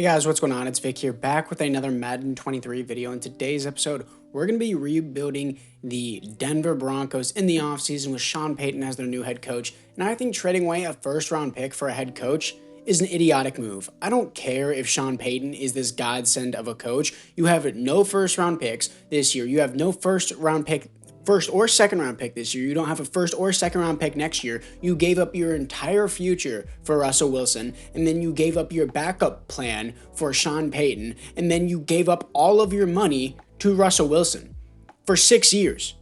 Hey guys, what's going on? It's Vic here, back with another Madden 23 video. In today's episode, we're going to be rebuilding the Denver Broncos in the offseason with Sean Payton as their new head coach. And I think trading away a first-round pick for a head coach is an idiotic move. I don't care if Sean Payton is this godsend of a coach. You have no first-round picks this year. You have no first or second round pick this year. You don't have a first or second round pick next year. You gave up your entire future for Russell Wilson, and then you gave up your backup plan for Sean Payton, and then you gave up all of your money to Russell Wilson for 6 years.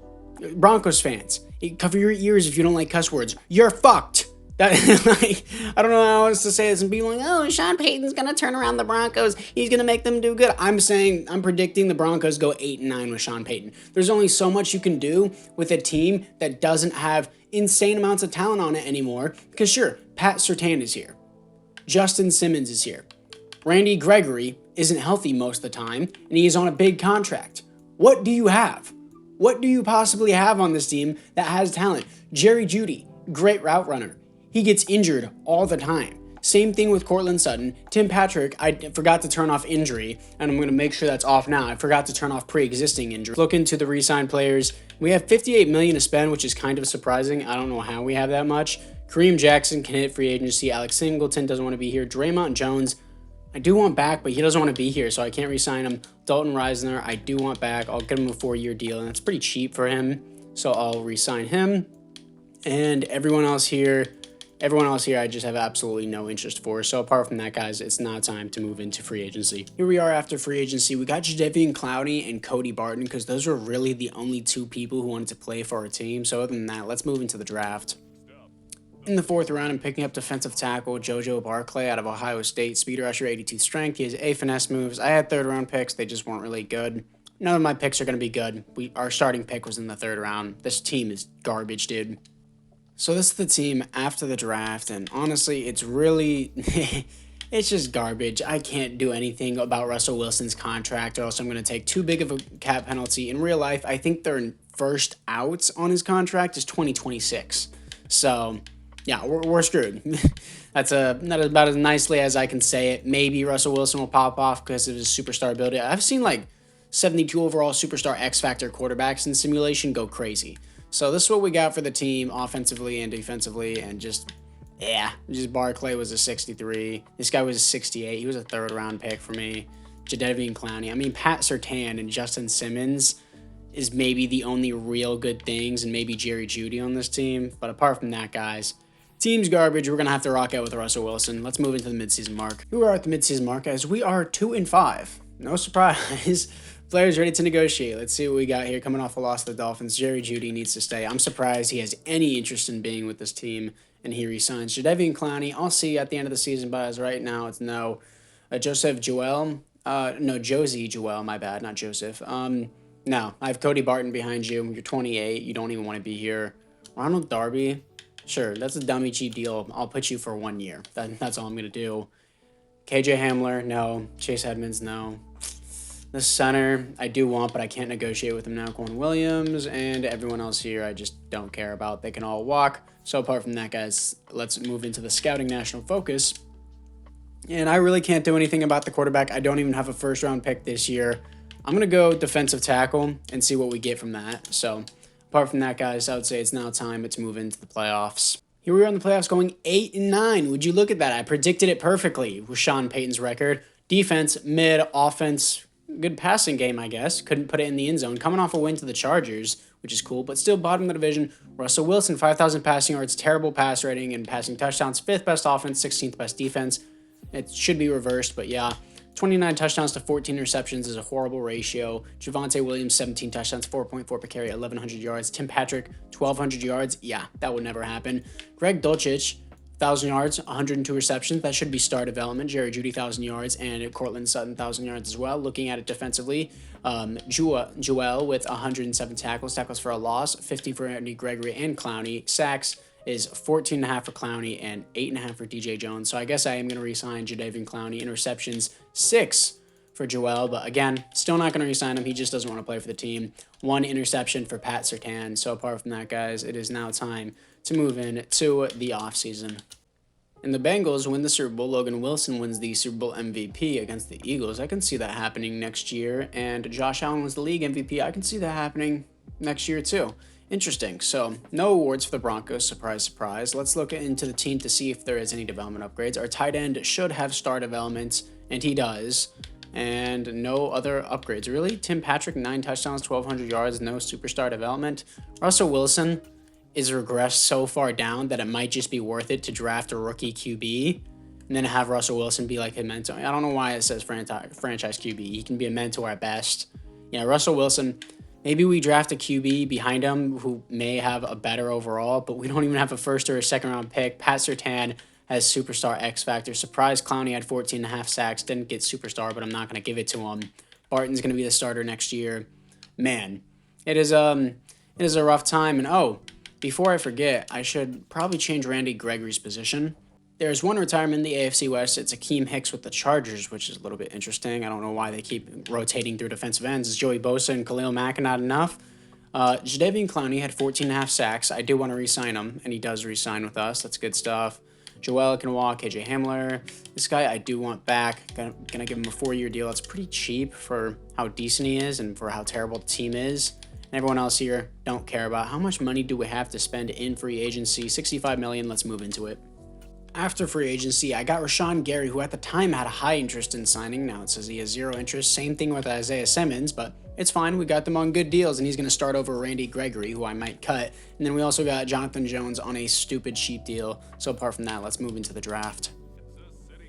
Broncos fans, cover your ears if you don't like cuss words. You're fucked. I don't know how else to say this, and people like, oh, Sean Payton's going to turn around the Broncos. He's going to make them do good. I'm predicting the Broncos go 8-9 with Sean Payton. There's only so much you can do with a team that doesn't have insane amounts of talent on it anymore. Because sure, Pat Surtain is here. Justin Simmons is here. Randy Gregory isn't healthy most of the time, and he is on a big contract. What do you have? What do you possibly have on this team that has talent? Jerry Jeudy, great route runner. He gets injured all the time. Same thing with Courtland Sutton. Tim Patrick, I forgot to turn off injury, and I'm going to make sure that's off now. I forgot to turn off pre-existing injury. Look into the re-signed players. We have $58 million to spend, which is kind of surprising. I don't know how we have that much. Kareem Jackson can hit free agency. Alex Singleton doesn't want to be here. Draymond Jones, I do want back, but he doesn't want to be here, so I can't re-sign him. Dalton Reisner, I do want back. I'll get him a 4-year deal, and it's pretty cheap for him, so I'll re-sign him. And everyone else here, I just have absolutely no interest for. So apart from that, guys, it's now time to move into free agency. Here we are after free agency. We got Jadeveon Clowney and Cody Barton because those were really the only two people who wanted to play for our team. So other than that, let's move into the draft. In the 4th round, I'm picking up defensive tackle JoJo Barclay out of Ohio State. Speed rusher, 82 strength. He has A finesse moves. I had 3rd round picks. They just weren't really good. None of my picks are going to be good. Our starting pick was in the 3rd round. This team is garbage, dude. So this is the team after the draft, and honestly, it's really, it's just garbage. I can't do anything about Russell Wilson's contract, or else I'm going to take too big of a cap penalty. In real life, I think their first out on his contract is 2026. So, yeah, we're screwed. That's not about as nicely as I can say it. Maybe Russell Wilson will pop off because of his superstar ability. I've seen like 72 overall superstar X Factor quarterbacks in simulation go crazy. So this is what we got for the team offensively and defensively, and just Barclay was a 63. This guy was a 68. He was a 3rd round pick for me. Jadeveon Clowney. I mean, Pat Surtain and Justin Simmons is maybe the only real good things, and maybe Jerry Jeudy on this team. But apart from that, guys, team's garbage. We're going to have to rock out with Russell Wilson. Let's move into the midseason mark. Here we are at the midseason mark, guys. We are 2-5. No surprise. Players ready to negotiate. Let's see what we got here. Coming off a loss to the Dolphins, Jerry Jeudy needs to stay. I'm surprised he has any interest in being with this team, and he resigns. Jadeveon Clowney, I'll see at the end of the season, but as right now, it's no. Josie Jewell, my bad, not Joseph. No, I have Cody Barton behind you. You're 28. You don't even want to be here. Ronald Darby, sure, that's a dummy cheap deal. I'll put you for 1 year. That's all I'm going to do. KJ Hamler, no. Chase Edmonds, no. The center, I do want, but I can't negotiate with him now. Quan Williams and everyone else here, I just don't care about. They can all walk. So apart from that, guys, let's move into the scouting national focus. And I really can't do anything about the quarterback. I don't even have a 1st round pick this year. I'm going to go defensive tackle and see what we get from that. So apart from that, guys, I would say it's now time to move into the playoffs. Here we are in the playoffs going 8-9. Would you look at that? I predicted it perfectly with Sean Payton's record. Defense, mid, offense, good passing game, I guess. Couldn't put it in the end zone. Coming off a win to the Chargers, which is cool, but still bottom of the division. Russell Wilson, 5,000 passing yards, terrible pass rating and passing touchdowns. 5th best offense, 16th best defense. It should be reversed, but yeah. 29 touchdowns to 14 receptions is a horrible ratio. Javonte Williams, 17 touchdowns, 4.4 per carry, 1,100 yards. Tim Patrick, 1,200 yards. Yeah, that would never happen. Greg Dulcich, 1,000 yards, 102 receptions. That should be star development. Jerry Jeudy, 1,000 yards, and Courtland Sutton, 1,000 yards as well. Looking at it defensively, Joel with 107 tackles for a loss, 50 for Randy Gregory and Clowney. Sacks is 14.5 for Clowney and 8.5 for DJ Jones. So I guess I am going to re-sign Jadeveon Clowney. Interceptions, 6 for Joel, but again, still not going to re-sign him. He just doesn't want to play for the team. 1 interception for Pat Surtain. So apart from that, guys, it is now time to move in to the offseason. and the Bengals win the Super Bowl, Logan Wilson wins the Super Bowl MVP against the Eagles. I can see that happening next year. And Josh Allen wins the league MVP. I can see that happening next year too. Interesting. So no awards for the Broncos. Surprise, surprise. Let's look into the team to see if there is any development upgrades. Our tight end should have star development, and he does. And no other upgrades, really. Tim Patrick, 9 touchdowns, 1,200 yards, no superstar development. Russell Wilson is regressed so far down that it might just be worth it to draft a rookie QB and then have Russell Wilson be like a mentor. I don't know why it says franchise QB. He can be a mentor at best. Yeah, Russell Wilson, maybe we draft a QB behind him who may have a better overall, but we don't even have a first or a second round pick. Pat Surtain has superstar X Factor. Surprise Clowney had 14.5 sacks. Didn't get superstar, but I'm not going to give it to him. Barton's going to be the starter next year. Man, it is a rough time. And before I forget, I should probably change Randy Gregory's position. There's one retirement in the AFC West. It's Akeem Hicks with the Chargers, which is a little bit interesting. I don't know why they keep rotating through defensive ends. Is Joey Bosa and Khalil Mack not enough? Jadeveon Clowney had 14.5 sacks. I do want to re-sign him, and he does re-sign with us. That's good stuff. Joel can walk. KJ Hamler. This guy I do want back. Gonna give him a 4-year deal. That's pretty cheap for how decent he is and for how terrible the team is. And everyone else here don't care about. How much money do we have to spend in free agency? $65 million. Let's move into it. After free agency, I got Rashawn Gary, who at the time had a high interest in signing. Now it says he has 0 interest. Same thing with Isaiah Simmons, but it's fine. We got them on good deals, and he's going to start over Randy Gregory, who I might cut. And then we also got Jonathan Jones on a stupid cheap deal. So apart from that, let's move into the draft.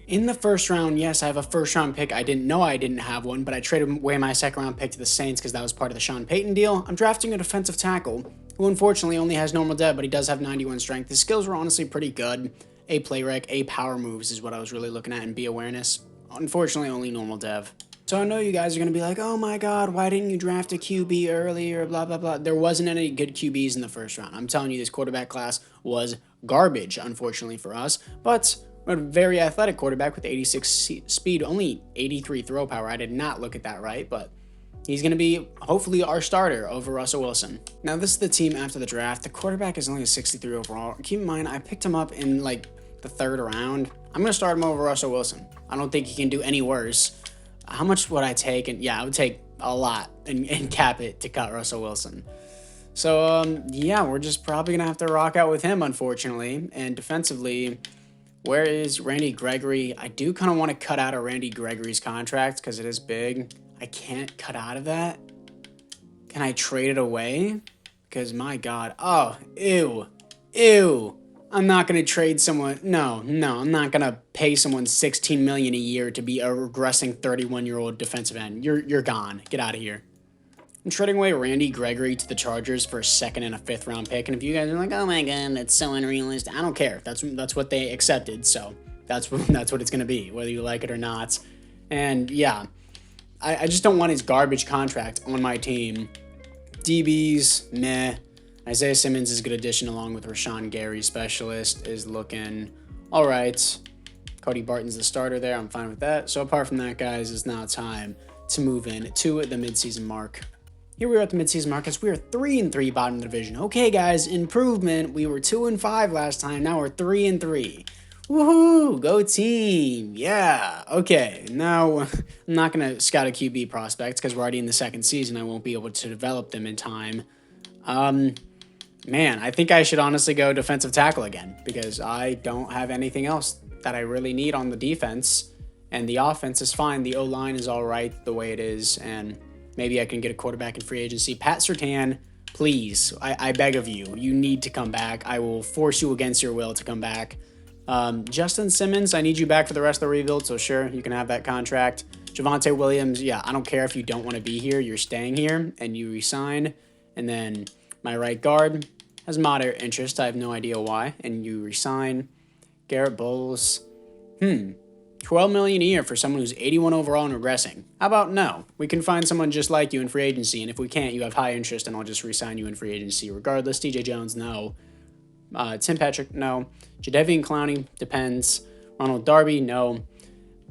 In the first round, yes, I have a first-round pick. I didn't know I didn't have one, but I traded away my second-round pick to the Saints because that was part of the Sean Payton deal. I'm drafting a defensive tackle, who unfortunately only has normal dev, but he does have 91 strength. His skills were honestly pretty good. A play rec, A power moves is what I was really looking at, and B awareness. Unfortunately, only normal dev. So I know you guys are going to be like, oh my god, why didn't you draft a QB earlier, blah, blah, blah. There wasn't any good QBs in the first round. I'm telling you, this quarterback class was garbage, unfortunately for us. But a very athletic quarterback with 86 speed, only 83 throw power. I did not look at that right, but he's going to be, hopefully, our starter over Russell Wilson. Now, this is the team after the draft. The quarterback is only a 63 overall. Keep in mind, I picked him up in, the 3rd round. I'm going to start him over Russell Wilson. I don't think he can do any worse. How much would I take? And yeah, I would take a lot and cap it to cut Russell Wilson. So, yeah, we're just probably going to have to rock out with him, unfortunately. And defensively, where is Randy Gregory? I do kind of want to cut out of Randy Gregory's contract because it is big. I can't cut out of that. Can I trade it away? Because, my God. Oh, ew. I'm not going to trade someone. No, I'm not going to pay someone $16 million a year to be a regressing 31-year-old defensive end. You're gone. Get out of here. I'm trading away Randy Gregory to the Chargers for a 2nd and a 5th round pick. And if you guys are like, oh my God, that's so unrealistic, I don't care. That's what they accepted. So that's what it's going to be, whether you like it or not. And yeah, I just don't want his garbage contract on my team. DBs, meh. Isaiah Simmons is a good addition along with Rashawn Gary. Specialist is looking all right. Cody Barton's the starter there. I'm fine with that. So apart from that, guys, it's now time to move in to the midseason mark. Here we are at the midseason mark as we are 3-3 bottom of the division. Okay, guys, improvement. We were 2-5 last time. Now we're 3-3. Woohoo! Go team! Yeah. Okay. Now I'm not gonna scout a QB prospects because we're already in the 2nd season. I won't be able to develop them in time. Man, I think I should honestly go defensive tackle again because I don't have anything else that I really need on the defense, and the offense is fine. The O-line is all right the way it is, and maybe I can get a quarterback in free agency. Pat Surtain, please, I beg of you, you need to come back. I will force you against your will to come back. Justin Simmons, I need you back for the rest of the rebuild, so sure, you can have that contract. Javonte Williams, yeah, I don't care if you don't want to be here. You're staying here, and you resign. And then my right guard has moderate interest. I have no idea why. And you resign. Garrett Bowles. $12 million a year for someone who's 81 overall and regressing. How about no? We can find someone just like you in free agency. And if we can't, you have high interest, and I'll just resign you in free agency regardless. DJ Jones, no. Tim Patrick, no. Jadeveon Clowney, depends. Ronald Darby, no.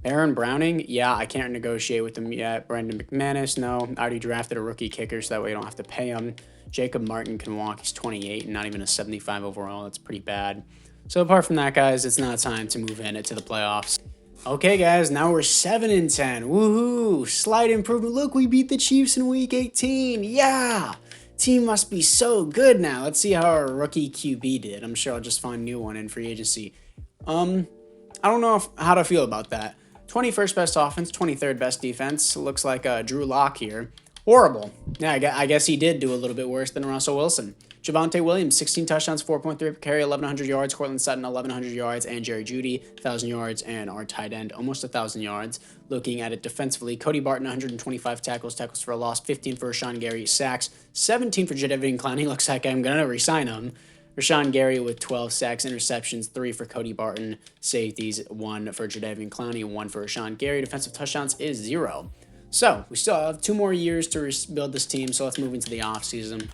Baron Browning, yeah, I can't negotiate with him yet. Brandon McManus, no. I already drafted a rookie kicker, so that way I don't have to pay him. Jacob Martin can walk. He's 28 and not even a 75 overall. That's pretty bad. So apart from that, guys, it's now time to move into the playoffs. Okay, guys, now we're 7-10. Woohoo! Slight improvement. Look, we beat the Chiefs in Week 18. Yeah! Team must be so good now. Let's see how our rookie QB did. I'm sure I'll just find a new one in free agency. I don't know how to feel about that. 21st best offense, 23rd best defense. Looks like Drew Lock here. Horrible. Yeah, I guess he did do a little bit worse than Russell Wilson. Javonte Williams, 16 touchdowns, 4.3 per carry, 1,100 yards. Cortland Sutton, 1,100 yards. And Jerry Jeudy, 1,000 yards. And our tight end, almost 1,000 yards. Looking at it defensively, Cody Barton, 125 tackles for a loss, 15 for Rashawn Gary, sacks, 17 for Jadeveon Clowney. Looks like I'm going to re-sign him. Rashawn Gary with 12 sacks, interceptions, 3 for Cody Barton, safeties, 1 for Jadeveon Clowney, 1 for Rashawn Gary. Defensive touchdowns is 0. So we still have 2 more years to rebuild this team, so let's move into the offseason.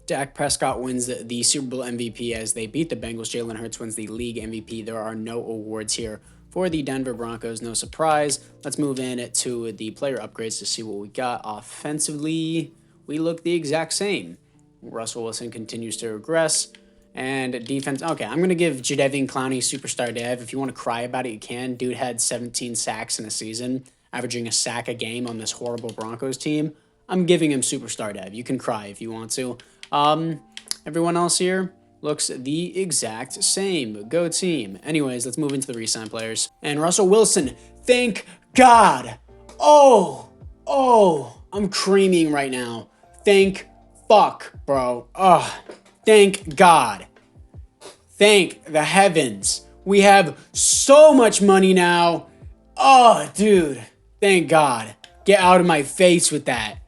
Dak Prescott wins the Super Bowl MVP as they beat the Bengals. Jalen Hurts wins the league MVP. There are no awards here for the Denver Broncos. No surprise. Let's move in to the player upgrades to see what we got. Offensively, we look the exact same. Russell Wilson continues to regress. And defense, okay, I'm going to give Jadeveon Clowney Superstar Dev. If you want to cry about it, you can. Dude had 17 sacks in a season, averaging a sack a game on this horrible Broncos team. I'm giving him Superstar Dev. You can cry if you want to. Everyone else here looks the exact same. Go team. Anyways, let's move into the re-sign players. And Russell Wilson, thank God. Oh, I'm creaming right now. Thank fuck, bro. Thank God. Thank the heavens. We have so much money now. Oh, dude. Thank God. Get out of my face with that.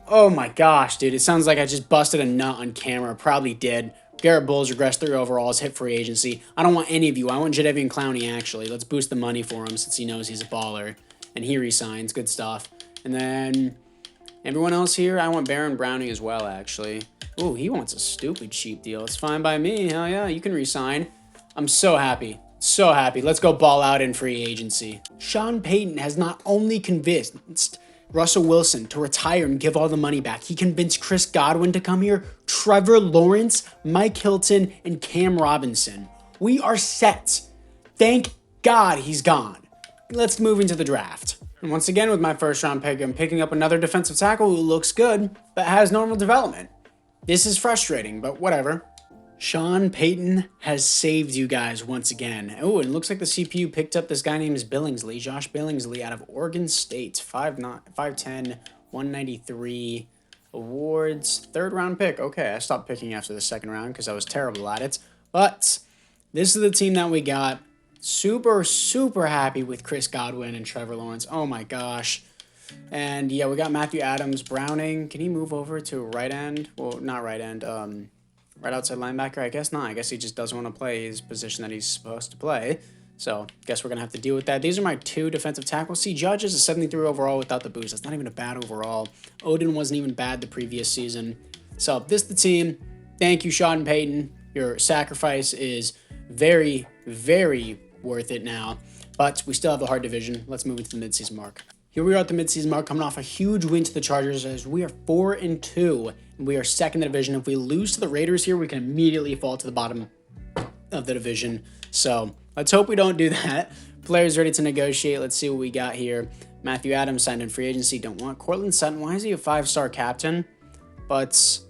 Oh my gosh, dude. It sounds like I just busted a nut on camera. Probably did. Garrett Bowles regressed 3 overalls, hit free agency. I don't want any of you. I want Jadeveon Clowney, actually. Let's boost the money for him since he knows he's a baller. And he resigns. Good stuff. And then everyone else here, I want Baron Browning as well, actually. Ooh, he wants a stupid cheap deal. It's fine by me. Hell yeah, you can resign. I'm so happy. So happy. Let's go ball out in free agency. Sean Payton has not only convinced Russell Wilson to retire and give all the money back, he convinced Chris Godwin to come here, Trevor Lawrence, Mike Hilton, and Cam Robinson. We are set. Thank God he's gone. Let's move into the draft. And once again, with my first round pick, I'm picking up another defensive tackle who looks good, but has normal development. This is frustrating, but whatever. Sean Payton has saved you guys once again. Oh, and it looks like the CPU picked up this guy named Billingsley, Josh Billingsley out of Oregon State. 5'10", 193 awards. 3rd round pick. Okay, I stopped picking after the 2nd round because I was terrible at it. But this is the team that we got. Super, super happy with Chris Godwin and Trevor Lawrence. Oh my gosh. And yeah, we got Matthew Adams, Browning. Can he move over to right end? Well, not right end. Right outside linebacker? I guess not. I guess he just doesn't want to play his position that he's supposed to play. So, guess we're going to have to deal with that. These are my 2 defensive tackles. See, Judge is a 73 overall without the boost. That's not even a bad overall. Odin wasn't even bad the previous season. So, this is the team. Thank you, Sean Payton. Your sacrifice is very, very worth it now. But we still have the hard division. Let's move into the midseason mark. Here we are at the midseason mark, coming off a huge win to the Chargers as we are 4-2, and we are 2nd in the division. If we lose to the Raiders here, we can immediately fall to the bottom of the division. So let's hope we don't do that. Players ready to negotiate. Let's see what we got here. Matthew Adams signed in free agency. Don't want Cortland Sutton. Why is he a 5-star captain? But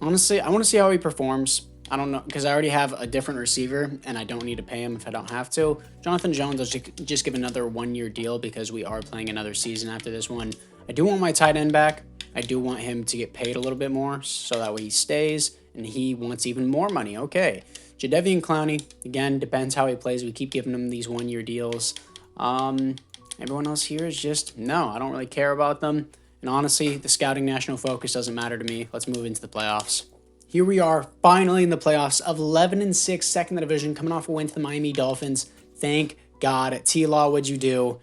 honestly, I want to see how he performs. I don't know, because I already have a different receiver, and I don't need to pay him if I don't have to. Jonathan Jones, I'll just give another 1-year deal because we are playing another season after this one. I do want my tight end back. I do want him to get paid a little bit more so that way he stays, and he wants even more money. Okay. Jadeveon Clowney, again, depends how he plays. We keep giving him these 1-year deals. Everyone else here is just, no, I don't really care about them. And honestly, the scouting national focus doesn't matter to me. Let's move into the playoffs. Here we are, finally in the playoffs of 11-6, 2nd in the division, coming off a win to the Miami Dolphins. Thank God. T-Law, what'd you do?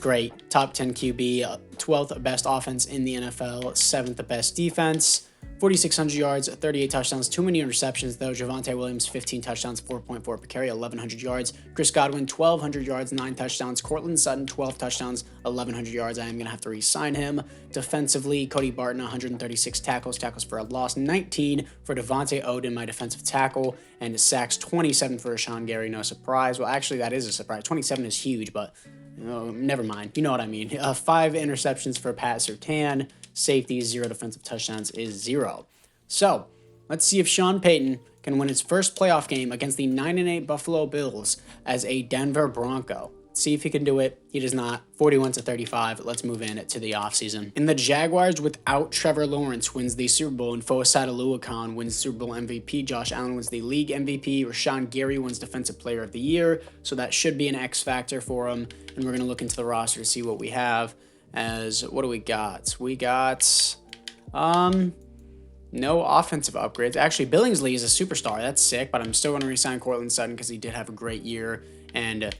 Great. Top 10 QB, 12th best offense in the NFL, 7th best defense. 4,600 yards, 38 touchdowns, too many interceptions though. Javonte Williams, 15 touchdowns, 4.4 per carry, 1,100 yards. Chris Godwin, 1,200 yards, 9 touchdowns. Cortland Sutton, 12 touchdowns, 1,100 yards. I am going to have to re-sign him. Defensively, Cody Barton, 136 tackles for a loss, 19 for Devontae Odin, my defensive tackle, and sacks, 27 for Rashawn Gary, no surprise. Well, actually, that is a surprise. 27 is huge, but never mind. You know what I mean. 5 interceptions for Pat Surtain. Safety, 0 defensive touchdowns is 0. So, let's see if Sean Payton can win his first playoff game against the 9-8 Buffalo Bills as a Denver Bronco. See if he can do it. He does not. 41-35. Let's move in to the offseason. And the Jaguars without Trevor Lawrence wins the Super Bowl, and Foyesade Oluokun wins Super Bowl MVP. Josh Allen wins the league MVP. Rashawn Gary wins Defensive Player of the Year. So that should be an X factor for him. And we're going to look into the roster to see what we have. As what do we got? We got no offensive upgrades. Actually, Billingsley is a superstar. That's sick, but I'm still going to re-sign Cortland Sutton because he did have a great year. And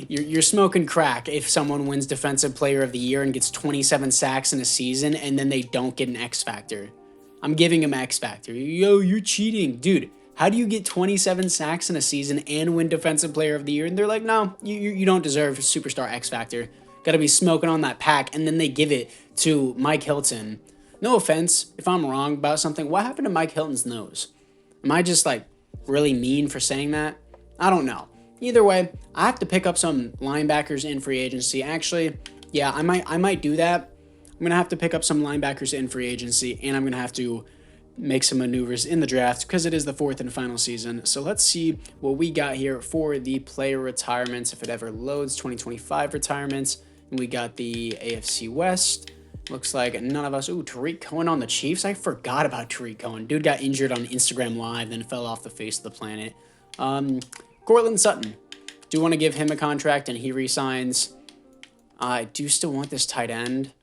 you're smoking crack if someone wins Defensive Player of the Year and gets 27 sacks in a season and then they don't get an X factor. I'm giving him X factor. Yo, you're cheating. Dude, how do you get 27 sacks in a season and win Defensive Player of the Year? And they're like, no, you don't deserve superstar X factor. Got to be smoking on that pack, and then they give it to Mike Hilton. No offense, if I'm wrong about something, what happened to Mike Hilton's nose? Am I just, really mean for saying that? I don't know. Either way, I have to pick up some linebackers in free agency. Actually, yeah, I might do that. I'm going to have to pick up some linebackers in free agency, and I'm going to have to make some maneuvers in the draft because it is the 4th and final season. So let's see what we got here for the player retirements, if it ever loads. 2025 retirements. And we got the AFC West. Looks like none of us. Ooh, Tariq Cohen on the Chiefs. I forgot about Tariq Cohen. Dude got injured on Instagram Live, then fell off the face of the planet. Cortland Sutton. Do want to give him a contract, and he resigns. I do still want this tight end.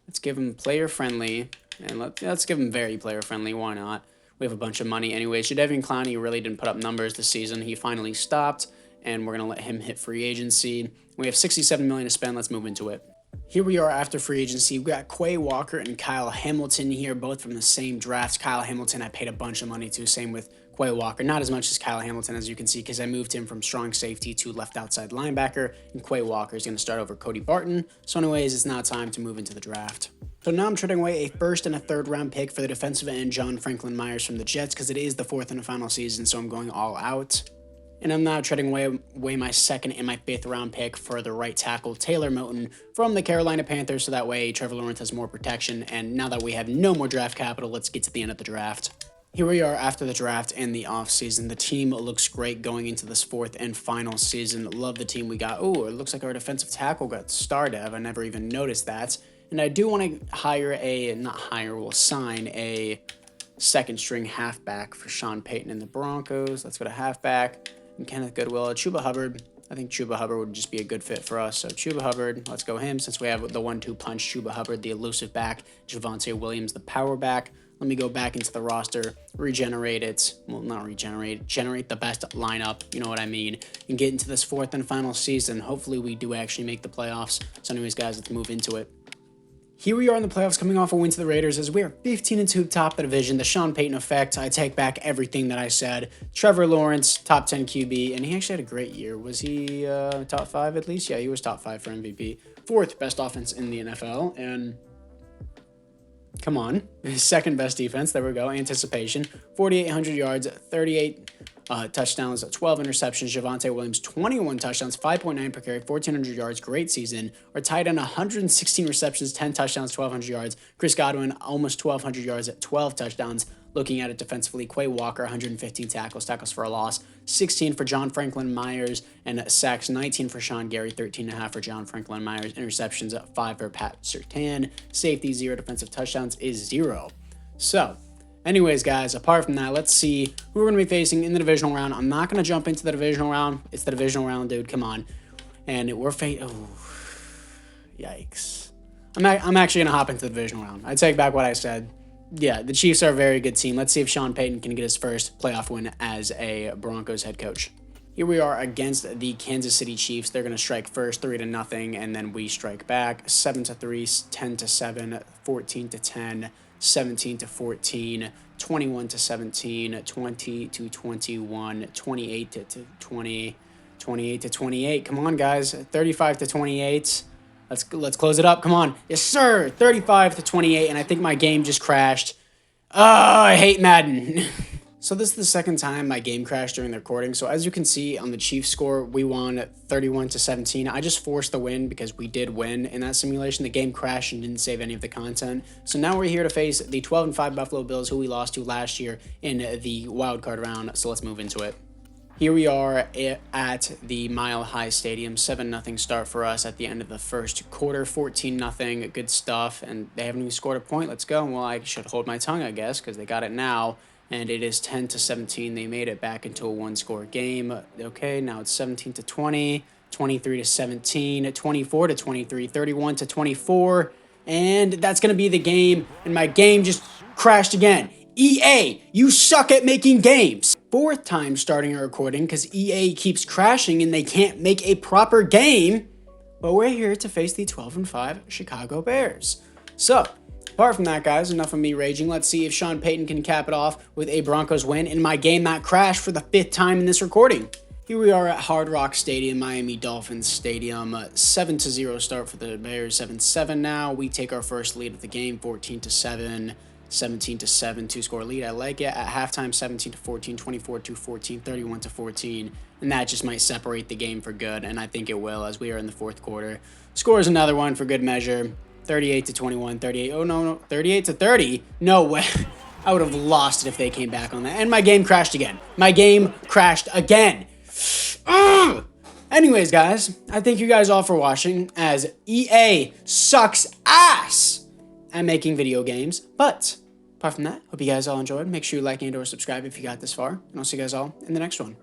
Let's give him player friendly, and let's give him very player friendly. Why not? We have a bunch of money anyway. Jadeveon Clowney really didn't put up numbers this season. He finally stopped, and we're gonna let him hit free agency. We have $67 million to spend. Let's move into it. Here we are after free agency. We've got Quay Walker and Kyle Hamilton here, both from the same draft. Kyle Hamilton I paid a bunch of money to. Same with Quay Walker. Not as much as Kyle Hamilton, as you can see, because I moved him from strong safety to left outside linebacker, and Quay Walker is going to start over Cody Barton. So anyways, it's now time to move into the draft. So now I'm trading away a 1st and a 3rd round pick for the defensive end John Franklin Myers from the Jets, because it is the 4th and final season, so I'm going all out. And I'm now trading away my 2nd and my 5th round pick for the right tackle, Taylor Moton, from the Carolina Panthers, so that way Trevor Lawrence has more protection. And now that we have no more draft capital, let's get to the end of the draft. Here we are after the draft and the offseason. The team looks great going into this 4th and final season. Love the team we got. Oh, it looks like our defensive tackle got star dev. I never even noticed that. And I do want to we'll sign a 2nd string halfback for Sean Payton and the Broncos. Let's go to halfback. And Kenneth Goodwill, Chuba Hubbard. I think Chuba Hubbard would just be a good fit for us. So Chuba Hubbard, let's go him since we have the 1-2 punch. Chuba Hubbard, the elusive back. Javonte Williams, the power back. Let me go back into the roster, regenerate it. Well, not regenerate, generate the best lineup. You know what I mean? And get into this 4th and final season. Hopefully we do actually make the playoffs. So anyways, guys, let's move into it. Here we are in the playoffs coming off a win to the Raiders as we are 15-2 top of the division. The Sean Payton effect. I take back everything that I said. Trevor Lawrence, top 10 QB, and he actually had a great year. Was he top 5 at least? Yeah, he was top 5 for MVP. 4th best offense in the NFL, and come on, 2nd best defense. There we go. Anticipation. 4,800 yards, 38 touchdowns, 12 interceptions. Javonte Williams, 21 touchdowns, 5.9 per carry, 1,400 yards. Great season. Our tight end, 116 receptions, 10 touchdowns, 1,200 yards. Chris Godwin, almost 1,200 yards at 12 touchdowns. Looking at it defensively, Quay Walker, 115 tackles for a loss, 16 for John Franklin Myers, and sacks 19 for Sean Gary, 13.5 for John Franklin Myers. Interceptions, 5 for Pat Surtain. Safety, 0. Defensive touchdowns is 0. So, anyways, guys, apart from that, let's see who we're going to be facing in the divisional round. I'm not going to jump into the divisional round. It's the divisional round, dude. Come on. And we're yikes. I'm actually going to hop into the divisional round. I take back what I said. Yeah, the Chiefs are a very good team. Let's see if Sean Payton can get his first playoff win as a Broncos head coach. Here we are against the Kansas City Chiefs. They're going to strike first 3-0, and then we strike back 7-3, 10-7, 14-10, 17 to 14, 21 to 17, 20 to 21, 28 to 20, 28 to 28. Come on, guys. 35 to 28. Let's close it up. Come on. Yes, sir. 35 to 28, and I think my game just crashed. Oh, I hate Madden. So this is the second time my game crashed during the recording. So as you can see on the Chiefs score, we won 31 to 17. I just forced the win because we did win in that simulation. The game crashed and didn't save any of the content. So now we're here to face the 12-5 Buffalo Bills, who we lost to last year in the wild card round. So let's move into it. Here we are at the Mile High Stadium. 7-0 start for us at the end of the first quarter. 14-0. Good stuff. And they haven't even scored a point. Let's go. Well, I should hold my tongue, I guess, because they got it now. And it is 10 to 17. They made it back into a one-score game. Okay, now it's 17 to 20, 23 to 17, 24 to 23, 31 to 24. And that's going to be the game. And my game just crashed again. EA, you suck at making games. Fourth time starting a recording because EA keeps crashing and they can't make a proper game. But we're here to face the 12-5 Chicago Bears. So, apart from that, guys, enough of me raging. Let's see if Sean Payton can cap it off with a Broncos win in my game that crashed for the 5th time in this recording. Here we are at Hard Rock Stadium, Miami Dolphins Stadium. 7-0 start for the Bears, 7-7 now. We take our first lead of the game, 14-7, 17-7, two-score lead. I like it. At halftime, 17-14, 24-14, 31-14. And that just might separate the game for good, and I think it will as we are in the fourth quarter. Scores another one for good measure. 38 to 21, 38. Oh, no, 38 to 30. No way. I would have lost it if they came back on that. And my game crashed again. My game crashed again. Ugh. Anyways, guys, I thank you guys all for watching as EA sucks ass at making video games. But apart from that, hope you guys all enjoyed. Make sure you like and or subscribe if you got this far. And I'll see you guys all in the next one.